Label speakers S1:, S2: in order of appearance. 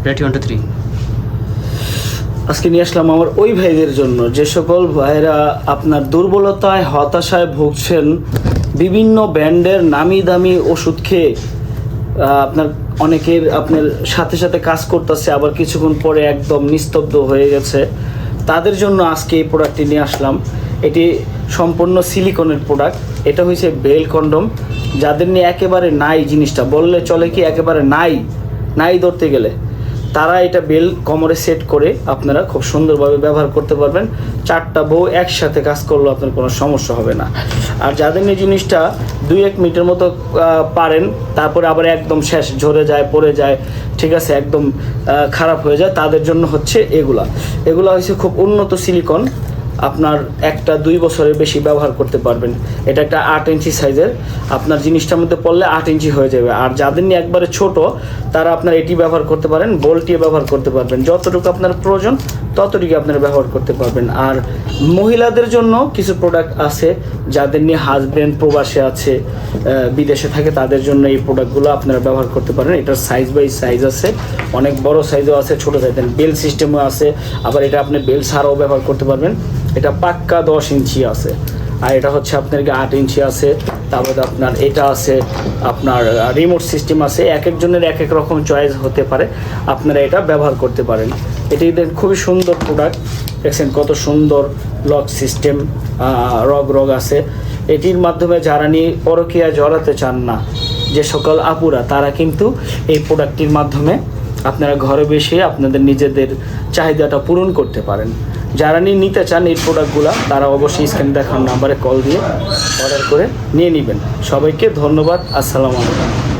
S1: Red23।
S2: আজকে নিয়ে আসলাম আমার ওই ভাইদের জন্য, যে সকল ভাইরা আপনার দুর্বলতায় হতাশায় ভুগছেন, বিভিন্ন ব্র্যান্ডের নামি দামি ওষুধ খেয়ে আপনার অনেকের আপনার সাথে সাথে কাজ করতেছে, আবার কিছুক্ষণ পরে একদম নিস্তব্ধ হয়ে গেছে। তাদের জন্য আজকে এই প্রোডাক্টটি নিয়ে আসলাম। এটি সম্পূর্ণ সিলিকনের প্রোডাক্ট। এটা হয়েছে বেল কন্ডম। যাদের নিয়ে একেবারে নাই, জিনিসটা বললে চলে কি একেবারে নাই ধরতে গেলে, তারা এটা বেল কোমরে সেট করে আপনারা খুব সুন্দরভাবে ব্যবহার করতে পারবেন। 4টা বউ একসাথে কাজ করলেও আপনার কোনো সমস্যা হবে না। আর যাদের এই জিনিসটা 2-1 মিনিটের মতো পারেন, তারপরে আবার একদম শেষ, ঝরে যায়, পড়ে যায়, ঠিক আছে, একদম খারাপ হয়ে যায়, তাদের জন্য হচ্ছে এগুলা হচ্ছে খুব উন্নত সিলিকন। আপনার 1-2 বছরের বেশি ব্যবহার করতে পারবেন। এটা একটা 8 ইঞ্চি সাইজের, আপনার জিনিসটার মধ্যে পড়লে 8 ইঞ্চি হয়ে যাবে। আর যাদের নিয়ে একবারে ছোট, তারা আপনার এটি ব্যবহার করতে পারেন, বলটিয়ে ব্যবহার করতে পারবেন। যতটুকু আপনার প্রয়োজন ততটুকু আপনারা ব্যবহার করতে পারবেন। আর মহিলাদের জন্য কিছু প্রোডাক্ট আছে, যাদের নিয়ে হাজব্যান্ড প্রবাসে আছে, বিদেশে থাকে, তাদের জন্য এই প্রোডাক্টগুলো আপনারা ব্যবহার করতে পারেন। এটার সাইজ বাই সাইজ আছে, অনেক বড় সাইজও আছে, ছোট সাইজের বেল সিস্টেমও আছে। আবার এটা আপনি বেল ছাড়াও ব্যবহার করতে পারবেন। এটা পাক্কা 10 ইঞ্চি আছে, আর এটা হচ্ছে আপনার 8 ইঞ্চি আছে। তারপরে আপনার এটা আছে, আপনার রিমোট সিস্টেম আছে। এক একজনের এক এক রকম চয়েস হতে পারে, আপনারা এটা ব্যবহার করতে পারেন। এটি খুবই সুন্দর প্রোডাক্ট, দেখছেন কত সুন্দর লক সিস্টেম, রগ আছে। এটির মাধ্যমে যারা নিয়ে পরকীয়া জড়াতে চান না, যে সকল আপুরা, তারা কিন্তু এই প্রোডাক্টটির মাধ্যমে আপনারা ঘরে বসে আপনাদের নিজেদের চাহিদাটা পূরণ করতে পারেন। যারা নিতে চান এই প্রোডাক্টগুলো, তারা অবশ্যই স্ক্রিনে দেখানো নাম্বারে কল দিয়ে অর্ডার করে নিয়ে নেবেন। সবাইকে ধন্যবাদ। আসসালামু আলাইকুম।